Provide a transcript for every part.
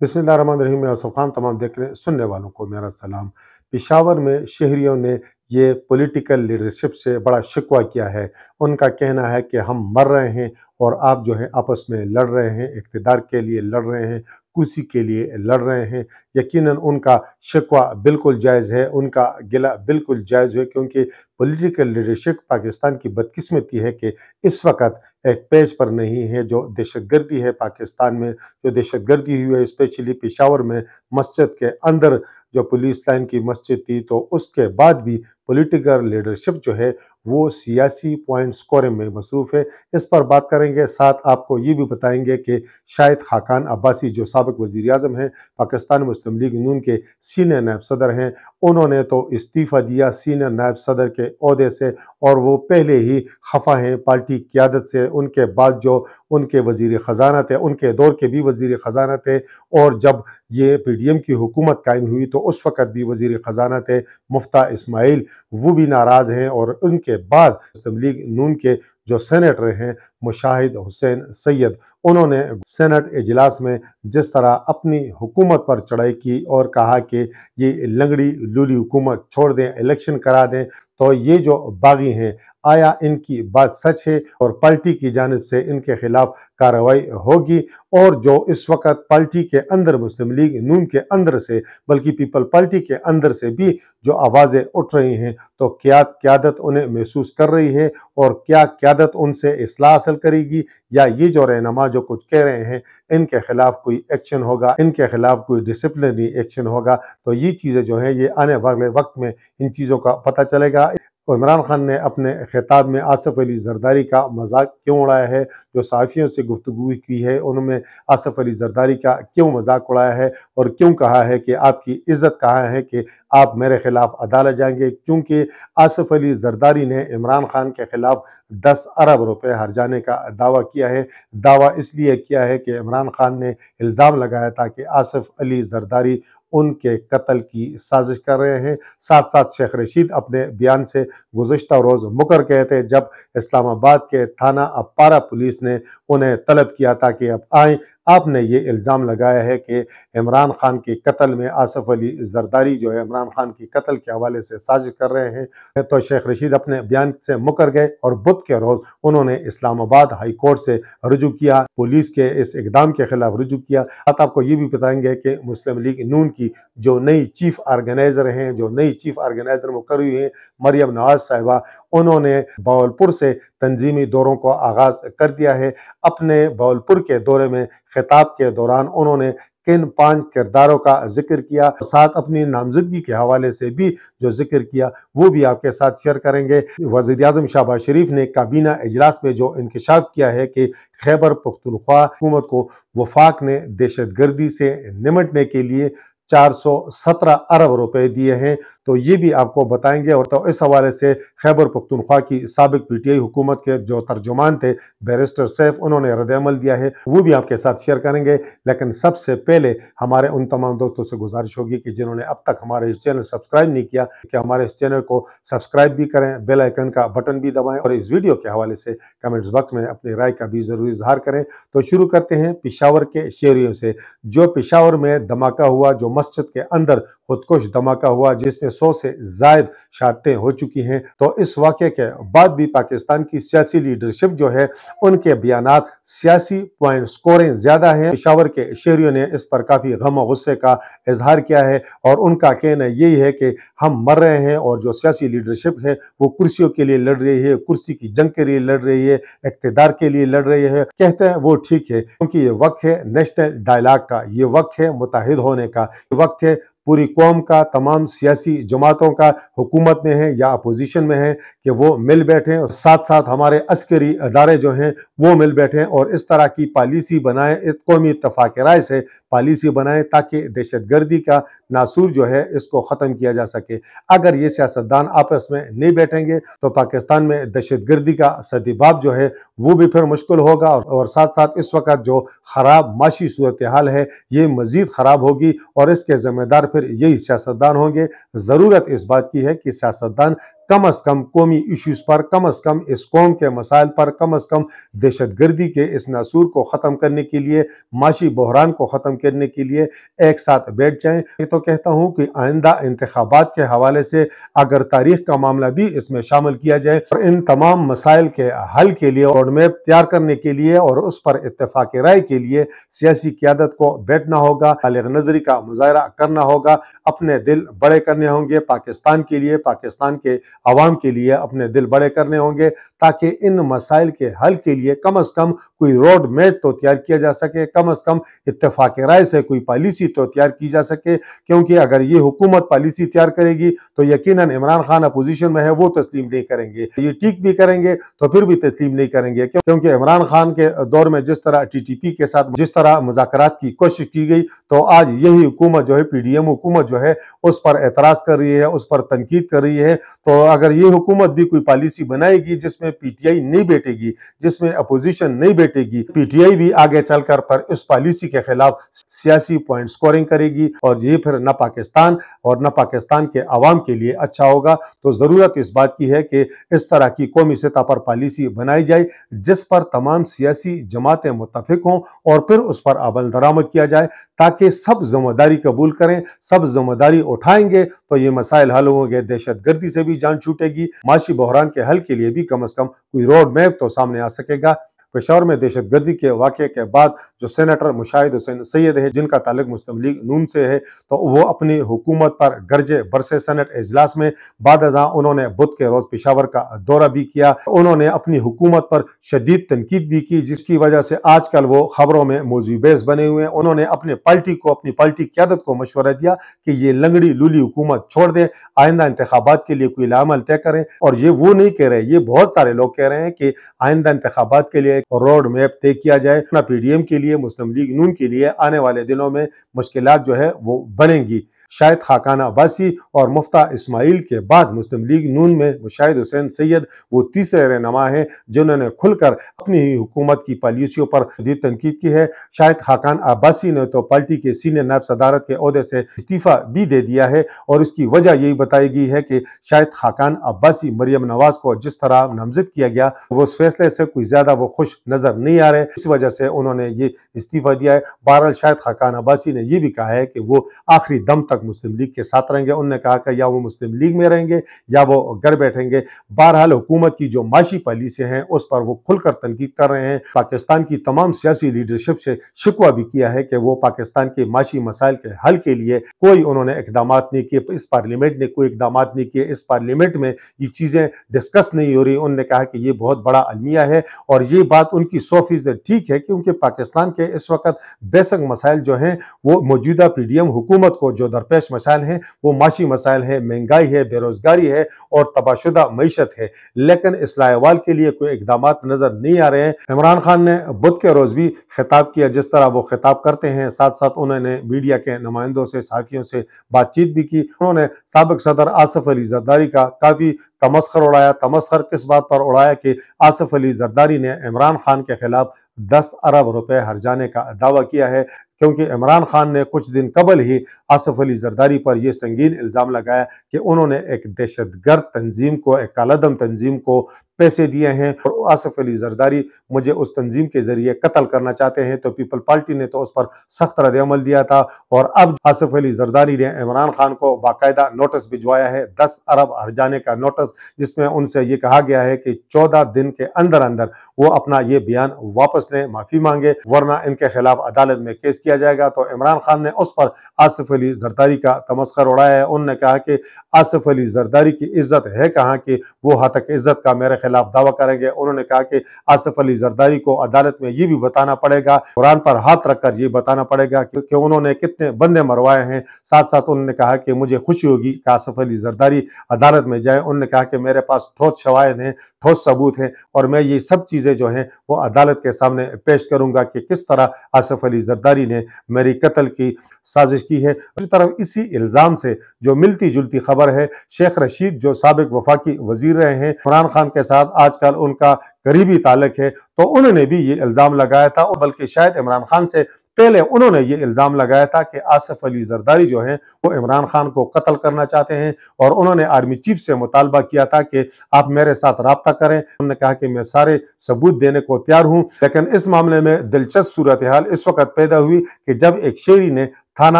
बिस्मिल्लाहिर्रहमानिर्रहीम। मैं आसिफ खान। तमाम देखने सुनने वालों को मेरा सलाम। पेशावर में शहरियों ने ये पॉलिटिकल लीडरशिप से बड़ा शिकवा किया है। उनका कहना है कि हम मर रहे हैं और आप जो है आपस में लड़ रहे हैं, इक़्तिदार के लिए लड़ रहे हैं, कुर्सी के लिए लड़ रहे हैं। यकीनन उनका शिकवा बिल्कुल जायज़ है, उनका गिला बिल्कुल जायज़ है, क्योंकि पॉलिटिकल लीडरशिप पाकिस्तान की बदकिस्मती है कि इस वक्त एक पेज पर नहीं है। जो दहशतगर्दी है पाकिस्तान में, जो दहशतगर्दी हुई है स्पेशली पेशावर में, मस्जिद के अंदर जो पुलिस लाइन की मस्जिद थी, तो उसके बाद भी पॉलिटिकल लीडरशिप जो है वो सियासी पॉइंट स्कोरिंग में मसरूफ़ है। इस पर बात करेंगे। साथ आपको ये भी बताएंगे कि शाहिद खाकान अब्बासी जो साबिक़ वज़ीर आज़म हैं, पाकिस्तान मुस्लिम लीग नून के सीनियर नायब सदर हैं, उन्होंने तो इस्तीफ़ा दिया सीनियर नायब सदर के ओहदे से, और वो पहले ही खफा हैं पार्टी क़यादत से। उनके बाद जो उनके वज़ीर ख़जाना थे, उनके दौर के भी वज़ीर ख़जाना थे, और जब ये पीडीएम की हुकूमत कायम हुई तो उस वक़्त भी वज़ीर ख़जाना थे मुफ्ता इस्माइल, वो भी नाराज़ हैं। और उनके बाद मुस्लिम लीग नून के जो सेनेटर हैं मुशाहिद हुसैन सैयद, उन्होंने सेनेट इजलास में जिस तरह अपनी हुकूमत पर चढ़ाई की और कहा कि ये लंगड़ी लूली हुकूमत छोड़ दें, इलेक्शन करा दें, तो ये जो बागी हैं, आया इनकी बात सच है और पार्टी की जानिब से इनके खिलाफ कार्रवाई होगी। और जो इस वक्त पार्टी के अंदर मुस्लिम लीग नून के अंदर से, बल्कि पीपल पार्टी के अंदर से भी जो आवाज़ें उठ रही हैं, तो क़यादत उन्हें महसूस कर रही है, और क्या क़यादत उनसे इस्लाह हासिल करेगी, या ये जो रहनुमा जो कुछ कह रहे हैं इनके खिलाफ कोई एक्शन होगा, इनके खिलाफ कोई डिसिप्लिनरी एक्शन होगा। तो ये चीज़ें जो है ये आने वाले वक्त में इन चीज़ों का पता चलेगा। इमरान खान ने अपने खिताब में आसिफ अली जरदारी का मजाक क्यों उड़ाया है, जो सहाफ़ियों से गुफ्तगू की है उनमें आसिफ अली जरदारी का क्यों मजाक उड़ाया है, और क्यों कहा है कि आपकी इज़्ज़त कहाँ है कि आप मेरे खिलाफ अदालत जाएंगे। क्योंकि आसिफ अली जरदारी ने इमरान खान के खिलाफ 10 अरब रुपए हर्जाने का दावा किया है। दावा इसलिए किया है कि इमरान खान ने इल्ज़ाम लगाया था कि आसिफ अली जरदारी उनके कत्ल की साजिश कर रहे हैं। साथ साथ शेख रशीद अपने बयान से गुज़िश्ता रोज़ मुकर गए थे, जब इस्लामाबाद के थाना अपारा पुलिस ने उन्हें तलब किया था कि अब आएँ। आपने ये इल्ज़ाम लगाया है कि इमरान खान के कत्ल में आसिफ अली जरदारी जो है इमरान खान की कत्ल के हवाले से साजिश कर रहे हैं। तो शेख रशीद अपने बयान से मुकर गए और बुध के रोज़ उन्होंने इस्लामाबाद हाई कोर्ट से रुजू किया, पुलिस के इस इकदाम के खिलाफ रुजू किया। साथ आपको ये भी बताएंगे कि मुस्लिम लीग नून की जो नई चीफ ऑर्गेनाइज़र हैं, जो नई चीफ ऑर्गेनाइज़र मुकर्रर हुई हैं मरियम नवाज साहिबा, उन्होंने बहावलपुर से तंजीमी दौरों को आगाज़ कर दिया है। अपने बहावलपुर के दौरे में खिताब के दौरान उन्होंने किन 5 किरदारों का जिक्र किया, साथ अपनी नामजदगी के हवाले से भी जो जिक्र किया वो भी आपके साथ शेयर करेंगे। वज़ीर आज़म शहबाज शरीफ ने काबीना इजलास में जो इंकशाफ किया है कि खैबर पख्तूनख्वा हुकूमत को वफाक ने दहशतगर्दी से निमटने के लिए 417 अरब रुपए दिए हैं, तो ये भी आपको बताएंगे। और तो इस हवाले से खैबर पख्तूनख्वा की साबिक पीटीआई हुकूमत के जो तर्जुमान थे बैरिस्टर सैफ, उन्होंने रद्द-ए-अमल दिया है, वो भी आपके साथ शेयर करेंगे। लेकिन सबसे पहले हमारे उन तमाम दोस्तों से गुजारिश होगी कि जिन्होंने अब तक हमारे इस चैनल सब्सक्राइब नहीं किया, कि हमारे इस चैनल को सब्सक्राइब भी करें, बेल आइकन का बटन भी दबाएं, और इस वीडियो के हवाले से कमेंट्स बॉक्स में अपनी राय का भी ज़रूर इजहार करें। तो शुरू करते हैं पेशावर के शहरियों से। जो पेशावर में धमाका हुआ, जो मस्जिद के अंदर खुदकुश धमाका हुआ, जिसमें 100 से ज़ायद शहादतें हो चुकी हैं, तो इस वाक़े के बाद भी पाकिस्तान की सियासी लीडरशिप जो है उनके बयानात सियासी पॉइंट स्कोरिंग ज़्यादा हैं। पेशावर के शहरियों ने इस पर काफ़ी गम और गुस्से का इजहार किया है, और उनका कहना यही है कि हम मर रहे हैं, और जो सियासी लीडरशिप है वो कुर्सियों के लिए लड़ रही है, कुर्सी की जंग के लिए लड़ रही है, इक़्तिदार के लिए लड़ रही है। कहते हैं वो ठीक है, क्योंकि ये वक्त है नेशनल डायलॉग का, ये वक्त है मुत्तहिद होने का, ये वक्त है पूरी कौम का, तमाम सियासी जमातों का, हुकूमत में है या अपोजिशन में है, कि वो मिल बैठें, और साथ साथ हमारे अस्करी अदारे जो हैं वो मिल बैठें और इस तरह की पॉलिसी बनाएं, कौमी इत्तफाक राय से पॉलिसी बनाएं, ताकि दहशतगर्दी का नासूर जो है इसको ख़त्म किया जा सके। अगर ये सियासतदान आपस में नहीं बैठेंगे तो पाकिस्तान में दहशतगर्दी का सद्दबाब जो है वो भी फिर मुश्किल होगा, और साथ साथ इस वक्त जो ख़राब माशी सूरत हाल है ये मज़ीद ख़राब होगी, और इसके ज़िम्मेदार फिर यही सियासतदान होंगे। ज़रूरत इस बात की है कि सियासतदान कम अज़ कम कौमी इश्यूज़ पर, कम अज़ कम इस कौम के मसाइल पर, कम अज़ कम दहशत गर्दी के इस नासूर को ख़त्म करने के लिए, माशी बहरान को ख़त्म करने के लिए एक साथ बैठ जाएँ। ये तो कहता हूँ कि आइंदा इंतखाबात के हवाले से अगर तारीख़ का मामला भी इसमें शामिल किया जाए और इन तमाम मसाइल के हल के लिए रोड मैप तैयार करने के लिए और उस पर इत्तेफ़ाक़ राय के लिए सियासी क़यादत को बैठना होगा, बालिग़ नज़री का मुज़ाहरा करना होगा, अपने दिल बड़े करने होंगे पाकिस्तान के लिए, पाकिस्तान के अवाम के लिए अपने दिल बड़े करने होंगे, ताकि इन मसाइल के हल के लिए कम अज़ कम कोई रोड मैप तो तैयार किया जा सके, कम अज़ कम इत्तेफ़ाक़ राय से कोई पॉलिसी तो तैयार की जा सके। क्योंकि अगर ये हुकूमत पॉलिसी तैयार करेगी तो यकीनन इमरान खान अपोजिशन में है, वो तस्लीम नहीं करेंगे। ये ठीक भी करेंगे तो फिर भी तस्लीम नहीं करेंगे, क्योंकि इमरान खान के दौर में जिस तरह TTP के साथ जिस तरह मुज़ाकरात की कोशिश की गई, तो आज यही हुकूमत जो है, PDM हुकूमत जो है, उस पर एतराज़ कर रही है, उस पर तनकीद कर रही है। तो अगर ये हुकूमत भी कोई पॉलिसी बनाएगी जिसमें PTI नहीं बैठेगी, जिसमें अपोजिशन नहीं बैठेगी, PTI भी आगे चलकर पर इस पॉलिसी के खिलाफ सियासी पॉइंट स्कोरिंग करेगी और ये फिर न पाकिस्तान और न पाकिस्तान के अवाम के लिए अच्छा होगा। तो ज़रूरत इस बात की है कि इस तरह की कौमी सतह पर पॉलिसी बनाई जाए जिस पर तमाम सियासी जमातें मुत्तफिक हों और फिर उस पर अमल दरामद किया जाए, ताकि सब ज़िम्मेदारी कबूल करें, सब ज़िम्मेदारी उठाएंगे तो ये मसाइल हल होंगे। दहशत गर्दी से भी जान छूटेगी, माशी बहरान के हल के लिए भी कम अज़ कम कोई रोड मैप तो सामने आ सकेगा। पेशावर में दहशत गर्दी के वाक़े के बाद जो सेनेटर मुशाहिद हुसैन सैयद है, जिनका ताल्लुक मुस्लिम लीग नून से है, तो वो अपनी हुकूमत पर गरजे बरसे सेनेट इजलास में बाद अज़ां उन्होंने बुध के रोज़ पेशावर का दौरा भी किया। उन्होंने अपनी हुकूमत पर शदीद तनकीद भी की, जिसकी वजह से आजकल वो खबरों में मौजूबेस बने हुए हैं। उन्होंने अपने पार्टी को, अपनी पार्टी क़यादत को मशवरा दिया कि ये लंगड़ी लूली हुकूमत छोड़ दें, आइंदा इंतखाबात के लिए कोई अमल तय करें। और ये वो नहीं कह रहे, ये बहुत सारे लोग कह रहे हैं कि आइंदा इंतखाबात के लिए रोड मैप तय किया जाए। अपना PDM के लिए, मुस्लिम लीग नून के लिए आने वाले दिनों में मुश्किलात जो है वो बनेंगी। शाहिद खाकान अब्बासी और मुफ्ता इस्माइल के बाद मुस्लिम लीग नून में मुशाहिद हुसैन सैयद वो तीसरे रहनुमा हैं जिन्होंने खुलकर अपनी ही हुकूमत की पॉलिसियों पर शदीद तनकीद की है। शाहिद खाकान अब्बासी ने तो पार्टी के सीनियर नायब सदारत के ओहदे से इस्तीफ़ा भी दे दिया है और इसकी वजह यही बताई गई है कि शाहिद खाकान अब्बासी मरियम नवाज को जिस तरह नामजद किया गया, वो उस फैसले से कोई ज़्यादा वो खुश नज़र नहीं आ रहे, इस वजह से उन्होंने ये इस्तीफ़ा दिया है। बहरहाल शाहिद खाकान अब्बासी ने ये भी कहा है कि वो आखिरी दम तक मुस्लिम लीग के साथ रहेंगे। उन्होंने कहा कि या वो मुस्लिम लीग में रहेंगे या वो घर बैठेंगे। बहरहाल हुकूमत की जो माशी पॉलिसी हैं उस पर वो खुलकर तनकीद कर रहे हैं। पाकिस्तान की तमाम सियासी लीडरशिप से शिकवा भी किया है कि वो पाकिस्तान के माशी मसाइल के हल के लिए कोई उन्होंने इकदामात नहीं किए, इस पार्लियामेंट ने कोई इकदामात नहीं किए, इस पार्लियामेंट में ये चीज़ें डिस्कस नहीं हो रही। उन्होंने कहा कि ये बहुत बड़ा अलमिया है और ये बात उनकी 100% ठीक है, क्योंकि पाकिस्तान के इस वक्त बेसिक मसाइल जो हैं वो मौजूदा PDM हुकूमत को जो दरपेश मसाइल हैं वो माशी मसाइल है, महंगाई है, बेरोजगारी है और तबाशुदा मईशत है। लेकिन इस्लाह अहवाल के लिए कोई इकदामात नजर नहीं आ रहे हैं। इमरान खान ने बुध के रोज़ भी खिताब किया, जिस तरह वो खिताब करते हैं, साथ साथ उन्होंने मीडिया के नुमाइंदों से, साथियों से बातचीत भी की। उन्होंने साबिक सदर आसिफ अली जरदारी का काफ़ी तमस्खर उड़ाया। तमस्खर किस बात पर उड़ाया कि आसिफ अली जरदारी ने इमरान खान के खिलाफ 10 अरब रुपए हर्जाने का दावा किया है, क्योंकि इमरान खान ने कुछ दिन कबल ही आसिफ अली जरदारी पर यह संगीन इल्ज़ाम लगाया कि उन्होंने एक दहशतगर्द तंजीम को, एक कालादम तंजीम को पैसे दिए हैं और आसिफ अली जरदारी मुझे उस तंजीम के जरिए कत्ल करना चाहते हैं। तो पीपल पार्टी ने तो उस पर सख्त रद्द-ए-अमल दिया था और अब आसिफ अली जरदारी ने इमरान खान को बाकायदा नोटिस भिजवाया है, 10 अरब हर्जाने का नोटिस, जिसमें उनसे ये कहा गया है कि 14 दिन के अंदर अंदर वो अपना ये बयान वापस लें, माफ़ी मांगे, वरना इनके खिलाफ अदालत में केस किया जाएगा। तो इमरान खान ने उस पर आसिफ अली जरदारी का तमस्खर उड़ाया है। उन्होंने कहा कि आसिफ अली जरदारी की इज्जत है कहाँ कि वो हतक इज्जत का मेरे खिलाफ दावा करेंगे। उन्होंने कहा कि आसिफ अली जरदारी को अदालत में ये भी बताना पड़ेगा, कुरान पर हाथ रखकर ये बताना पड़ेगा कि उन्होंने कितने बंदे मरवाए हैं। साथ साथ उन्होंने कहा कि मुझे खुशी होगी कि आसिफ अली जरदारी अदालत में जाए। उन्होंने कहा कि मेरे पास ठोस शवाहिद हैं, ठोस सबूत हैं और मैं ये सब चीज़ें जो हैं वो अदालत के सामने पेश करूंगा कि किस तरह आसिफ अली जरदारी ने मेरी कत्ल की साजिश की है। दूसरी तरफ इसी इल्ज़ाम से जो मिलती जुलती खबर है, शेख रशीद जो साबिक वफाकी वजीर रहे हैं, इमरान खान के साथ आजकल उनका करीबी ताल्लुक है, तो उन्होंने भी ये इल्ज़ाम लगाया था और बल्कि शायद इमरान खान से पहले उन्होंने ये इल्ज़ाम लगाया था कि आसिफ अली जरदारी जो हैं वो इमरान खान को कत्ल करना चाहते हैं और उन्होंने आर्मी चीफ से मुतालबा किया था कि आप मेरे साथ राब्ता करें। उन्होंने कहा कि मैं सारे सबूत देने को तैयार हूं। लेकिन इस मामले में दिलचस्प सूरत हाल इस वक्त पैदा हुई कि जब एक शहरी ने थाना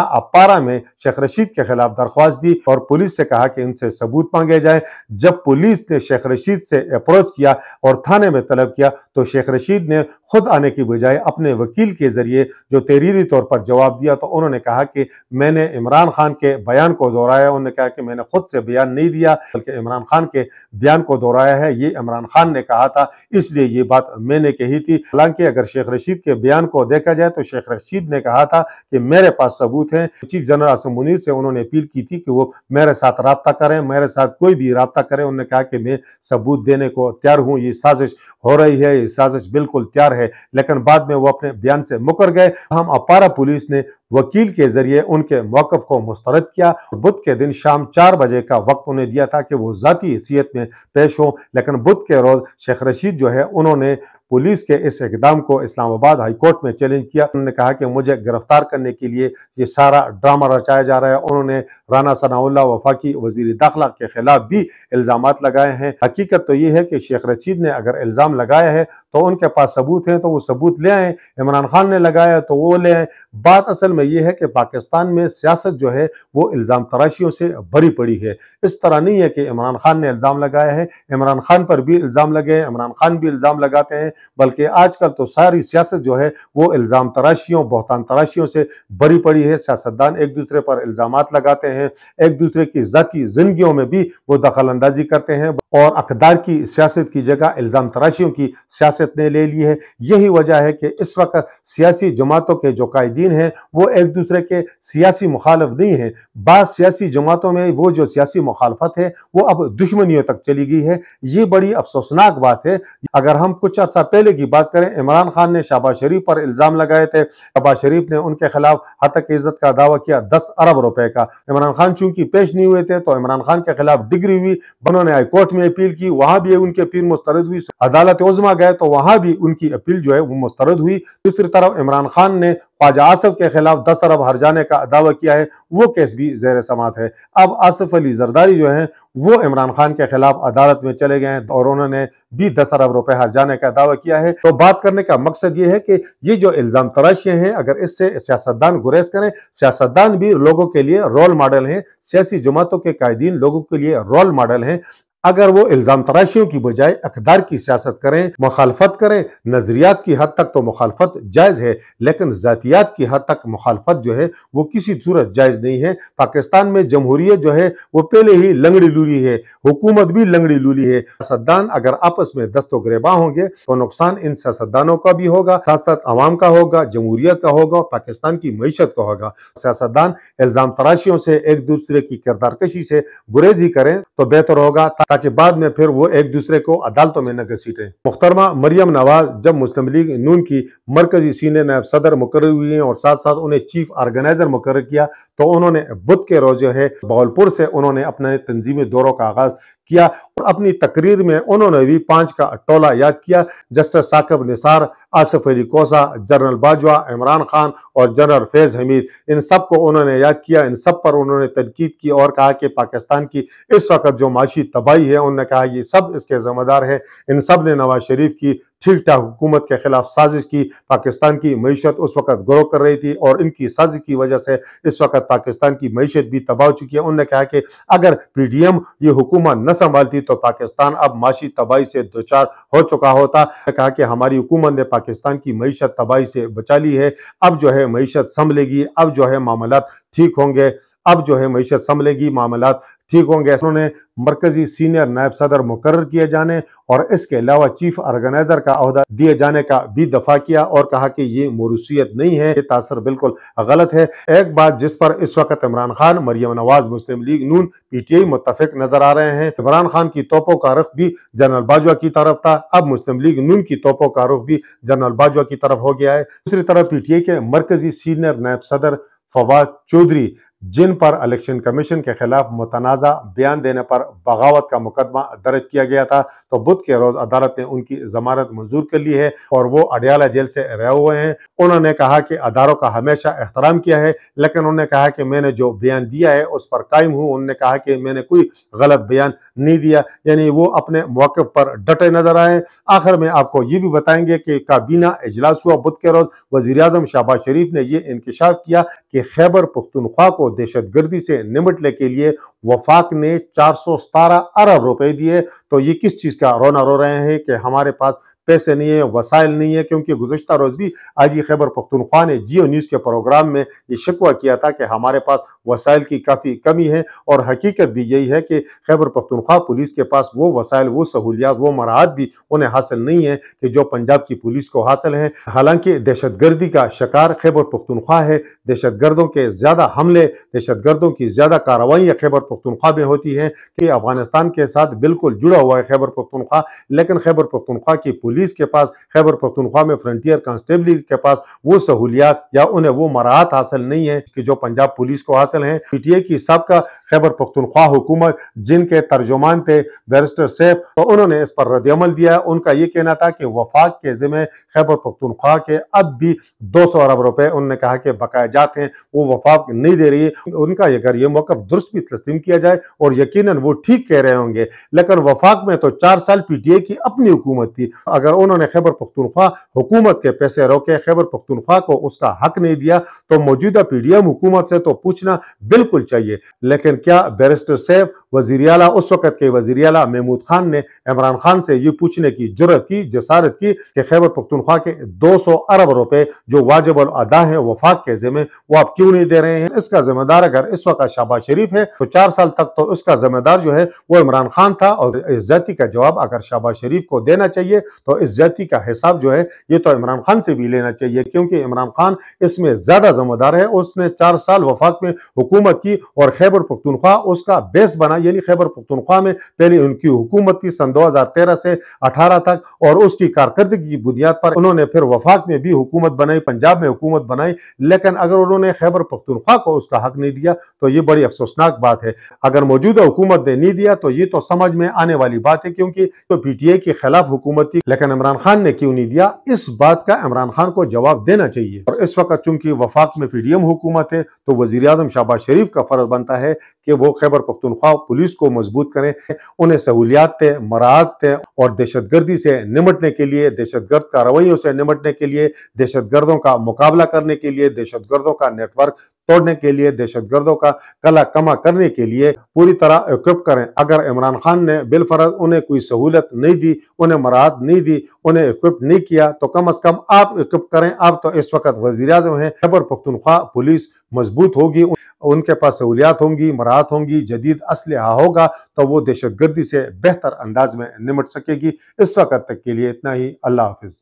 अपारा में शेख रशीद के खिलाफ दरख्वास्त दी और पुलिस से कहा कि इनसे सबूत मांगे जाए। जब पुलिस ने शेख रशीद से अप्रोच किया और थाने में तलब किया तो शेख रशीद ने खुद आने की बजाय अपने वकील के जरिए जो तहरीरी तौर पर जवाब दिया, तो उन्होंने कहा कि मैंने इमरान खान के बयान को दोहराया। उन्होंने कहा कि मैंने खुद से बयान नहीं दिया बल्कि इमरान खान के बयान को दोहराया है, ये इमरान खान ने कहा था इसलिए ये बात मैंने कही थी। हालांकि अगर शेख रशीद के बयान को देखा जाए तो शेख रशीद ने कहा था कि मेरे पास सबूत हैं। चीफ जनरल आसिम मुनीर से उन्होंने अपील की थी कि वो मेरे साथ राब्ता करें, मेरे साथ कोई भी राब्ता करें। उन्होंने कहा कि मैं सबूत देने को तैयार हूं, ये साजिश हो रही है, ये साजिश बिल्कुल तैयार है। लेकिन बाद में वो अपने बयान से मुकर गए। हम अपारा पुलिस ने वकील के जरिए उनके मौक़िफ़ को मुस्तरद किया। बुध के दिन शाम 4 बजे का वक्त उन्हें दिया था कि वो ज़ाती हैसियत में पेश हो। लेकिन बुध के रोज़ शेख रशीद जो है उन्होंने पुलिस के इस इक़दाम को इस्लामाबाद हाई कोर्ट में चैलेंज किया। उन्होंने कहा कि मुझे गिरफ्तार करने के लिए ये सारा ड्रामा रचाया जा रहा है। उन्होंने राना सनाउल्लाह वफाकी वज़ीर दाखिला के खिलाफ भी इल्ज़ामात लगाए हैं। हकीकत तो ये है कि शेख रशीद ने अगर इल्ज़ाम लगाया है तो उनके पास सबूत हैं तो वो सबूत ले आए। इमरान खान ने लगाया तो वो ले आए। बात असल में ये है कि पाकिस्तान में सियासत जो है वो इल्ज़ाम तराशियों से भरी पड़ी है। इस तरह नहीं है कि इमरान खान ने इल्ज़ाम लगाया है, इमरान खान पर भी इल्ज़ाम लगे, इमरान खान भी इल्ज़ाम लगाते हैं, बल्कि आजकल तो सारी सियासत जो है वो इल्ज़ाम तराशियों, बहतान तराशियों से भरी पड़ी है। सियासतदान एक दूसरे पर इल्ज़ामात लगाते हैं, एक दूसरे की ज़ाती ज़िंदगियों में भी वो दखल अंदाजी करते हैं और अक़दार की सियासत की जगह इल्ज़ाम तराशियों की सियासत ने ले ली है। यही वजह है कि इस वक्त सियासी जमातों के जो कायदीन हैं वो एक दूसरे के सियासी मुखालिफ नहीं है। बाद सियासी जमातों में वो जो सियासी मुखालफत है वो अब दुश्मनियों तक चली गई है। ये बड़ी अफसोसनाक बात है। अगर हम कुछ अर्सा पहले की बात करें, इमरान खान ने शहबाज शरीफ पर इल्ज़ाम लगाए थे। शहबाज शरीफ ने उनके खिलाफ हत्या इज्जत का दावा किया 10 अरब रुपए का। इमरान खान चूंकि पेश नहीं हुए थे तो इमरान खान के खिलाफ डिग्री हुई, उन्होंने हाई कोर्ट में अपील की, वहां भी उनकी अपील मुस्तरद हुई। अदालत उज़्मा गए तो वहां भी उनकी अपील जो है वो मुस्तरद हुई। दूसरी तरफ इमरान खान ने ख्वाजा आसिफ के खिलाफ 10 अरब हर्जाने का दावा किया है, वो केस भी ज़ेर समात है। अब आसिफ अली जरदारी जो है वो इमरान खान के खिलाफ अदालत में चले गए हैं और उन्होंने भी 10 अरब रुपए हर्जाने का दावा किया है। तो बात करने का मकसद ये है कि ये जो इल्ज़ाम तराशियां हैं अगर इससे सियासतदान गुरेज करें, सियासतदान भी लोगों के लिए रोल मॉडल हैं, सियासी जमातों के कायदीन लोगों के लिए रोल मॉडल हैं। अगर वो इल्ज़ाम तराशियों की बजाय अक़दार की सियासत करें, मुखालफत करें, नज़रियात की हद तक तो मुखालफत जायज़ है, लेकिन ज़ातियात की हद तक मुखालफत जो है वो किसी सूरत जायज़ नहीं है। पाकिस्तान में जमहूरियत जो है वो पहले ही लंगड़ी लूली है, हुकूमत भी लंगड़ी लूली है। सियासतदान अगर आपस में दस्तो गिरेबा होंगे तो नुकसान इन सियासतदानों का भी होगा, साथ साथ अवाम का होगा, जमहूरियत का होगा, पाकिस्तान की मईशत का होगा। सियासतदान इल्ज़ाम तराशियों से, एक दूसरे की किरदार कशी से गुरेज ही करें तो बेहतर होगा, ताकि बाद में फिर वो एक दूसरे को अदालतों में न घसीटें। मुख्तरमा मरियम नवाज जब मुस्लिम लीग नून की मरकजी सीनियर नायब सदर मुकर्रर हुई हैं और साथ साथ उन्हें चीफ ऑर्गेनाइजर मुकर्रर किया तो उन्होंने बुध के रोज जो है बहावलपुर से उन्होंने अपने तंजीमी दौरों का आगाज किया और अपनी तकरीर में उन्होंने भी 5 का टोला याद किया। जस्टिस साकिब निसार, आसिफ अली कोसा, जनरल बाजवा, इमरान खान और जनरल फैज़ हमीद, इन सब को उन्होंने याद किया। इन सब पर उन्होंने तनकीद की और कहा कि पाकिस्तान की इस वक्त जो माशी तबाही है उन्होंने कहा ये सब इसके ज़िम्मेदार है। इन सब ने नवाज शरीफ की ठीक ठाक हुकूमत के खिलाफ साजिश की। पाकिस्तान की मईशत उस वक्त ग्रो कर रही थी और इनकी साजिश की वजह से इस वक्त पाकिस्तान की मईशत भी तबाह हो चुकी है। उन्होंने कहा कि अगर PDM ये हुकूमत न संभालती तो पाकिस्तान अब माशी तबाही से दोचार हो चुका होता। कहा कि हमारी हुकूमत ने पाकिस्तान की मईशत तबाही से बचा ली है, अब जो है मईशत संभलेगी, अब जो है मामलात ठीक होंगे, अब जो है मईशत संभलेगी, मामलात ठीक होंगे। उन्होंने मरकजी सीनियर नायब सदर मुकर्रर किए जाने और इसके अलावा चीफ ऑर्गेनाइजर का अहदा दिए जाने का भी दफा किया और कहा कि ये मोरूसियत नहीं है, ये तासर बिल्कुल गलत है। एक बात जिस पर इस वक्त इमरान खान, मरियम नवाज, मुस्लिम लीग नून, PTI मुत्तफिक नजर आ रहे हैं। इमरान खान की तोपों का रुख भी जनरल बाजवा की तरफ था, अब मुस्लिम लीग नून की तोपों का रुख भी जनरल बाजवा की तरफ हो गया है। दूसरी तरफ PTI के मरकजी सीनियर नायब सदर फवाद चौधरी जिन पर इलेक्शन कमीशन के खिलाफ मुतनाज़ा बयान देने पर बगावत का मुकदमा दर्ज किया गया था। तो बुध के रोज़ अदालत ने उनकी ज़मानत मंजूर कर ली है और वो अडयाला जेल से रहे हुए हैं। उन्होंने कहा कि अदारों का हमेशा एहतराम किया है, लेकिन उन्होंने कहा कि मैंने जो बयान दिया है उस पर कायम हूँ। उन्होंने कहा कि मैंने कोई गलत बयान नहीं दिया, यानी वो अपने मौक़िफ़ पर डटे नजर आए। आखिर में आपको ये भी बताएंगे कि काबीना इजलास हुआ बुध के रोज़। वज़ीर-ए-आज़म शहबाज शरीफ ने ये इंकशाफ किया कि खैबर पख्तूनख्वा को दहशतगर्दी से निमटने के लिए वफाक ने 417 अरब रुपए दिए। तो ये किस चीज़ का रोना रो रहे हैं कि हमारे पास पैसे नहीं है, वसाइल नहीं है, क्योंकि गुज़श्ता रोज़ भी आज खैबर पख्तूनख्वा ने जियो न्यूज़ के प्रोग्राम में ये शिकवा किया था कि हमारे पास वसाइल की काफ़ी कमी है। और हकीकत भी यही है कि खैबर पख्तूनख्वा पुलिस के पास वो वसाइल, वो सहूलियात, वो मराहत भी उन्हें हासिल नहीं है कि जो पंजाब की पुलिस को हासिल है। हालांकि दहशतगर्दी का शिकार खैबर पख्तूनख्वा है, दहशतगर्दों के ज़्यादा हमले, दहशतगर्दों की ज़्यादा कार्रवाइयाँ खैबर पख्तूनख्वा में होती हैं कि अफगानिस्तान के साथ बिल्कुल जुड़ा हुआ है खैबर पख्तूनख्वा। लेकिन खैबर पख्तूनख्वा की पुलिस के पास, खैबर पख्तूनख्वा में फ्रंटियर कांस्टेबली के पास वो सहूलियात या उन्हें वो मराहत हासिल नहीं है कि जो पंजाब पुलिस को हासिल है। पीटीआई की सबका खैबर पख्तूनख्वा हुकूमत, जिनके तर्जुमान थे बैरिस्टर सैफ, तो उन्होंने इस पर रद्द-ए-अमल दिया। उनका ये कहना था कि वफाक के ज़िम्मे खैबर पख्तूनख्वा के अब भी 200 अरब रुपए उन्होंने कहा कि बकाया जात हैं, वो वफाक नहीं दे रही है। उनका अगर ये मौक़िफ़ दुरुस्त भी तस्लीम किया जाए और यकीनन वो ठीक कह रहे होंगे, लेकिन वफाक में तो 4 साल पीटीआई की अपनी हुकूमत थी। अगर उन्होंने खैबर पख्तूनख्वा हुकूमत के पैसे रोके, खैबर पख्तूनख्वा को उसका हक नहीं दिया, तो मौजूदा पीडीएम हुकूमत से तो पूछना बिल्कुल चाहिए। लेकिन क्या बैरिस्टर सैफ, वज़ीर आला, उस वक़्त के वज़ीर आला महमूद खान ने इमरान खान से ये पूछने की जुर्रत की, जसारत की कि खैबर पख्तूनख्वा के 200 अरब रुपए जो वाजिब अल अदा है वफाक के ज़िम्मे, वो आप क्यों नहीं दे रहे हैं? इसका जिम्मेदार अगर इस वक्त शहबाज शरीफ है तो 4 साल तक तो इसका जिम्मेदार जो है वो इमरान खान था। और इस ज्यादती का जवाब अगर शहबाज शरीफ को देना चाहिए तो इस ज्यादती का हिसाब जो है ये तो इमरान खान से भी लेना चाहिए, क्योंकि इमरान खान इसमें ज्यादा जिम्मेदार है। उसने 4 साल वफाक में हुकूमत की और खैबर पख्तूनख्वा उसका बेस बना, यानी खैबर पख्तूनख्वा में पहले उनकी हुकूमत थी सन 2013 से 18 तक, और उसकी कारकर्दगी की बुनियाद पर उन्होंने फिर वफाक में भी हुकूमत बनाई, पंजाब में हुकूमत बनाई। लेकिन अगर उन्होंने खैबर पख्तूनख्वा को उसका हक नहीं दिया तो ये बड़ी अफसोसनाक बात है। अगर मौजूदा हुकूमत ने नहीं दिया तो ये तो समझ में आने वाली बात है, क्योंकि तो पीटीआई के खिलाफ हुकूमत थी, लेकिन इमरान खान ने क्यों नहीं दिया, इस बात का इमरान खान को जवाब देना चाहिए। और इस वक्त चूंकि वफाक में पीडीएम हुकूमत है तो वजीर आजम शहबाज शरीफ का फर्ज बनता है कि वो खैबर पख्तूनख्वा पुलिस को मजबूत करें, उन्हें सहूलियात दें, मराहत दें, और दहशतगर्दी से निमटने के लिए, दहशतगर्द कार्रवाइयों से निमटने के लिए, दहशतगर्दों का मुकाबला करने के लिए, दहशतगर्दों का नेटवर्क तोड़ने के लिए, दहशतगर्दों का कला कमा करने के लिए पूरी तरह इक्विप करें। अगर इमरान खान ने बिलफर्ज उन्हें कोई सहूलत नहीं दी, उन्हें मराहत नहीं दी, उन्हें इक्विप नहीं किया, तो कम अज कम आप इक्विप करें। आप तो इस वक्त वज़ीर आज़म हैं, खैबर पख्तूनख्वा पुलिस मजबूत होगी, उनके पास सहूलियात होंगी, मराहत होंगी, जदीद असलहा होगा, तो वो दहशतगर्दी से बेहतर अंदाज में निमट सकेगी। इस वक्त तक के लिए इतना ही। अल्लाह हाफिज।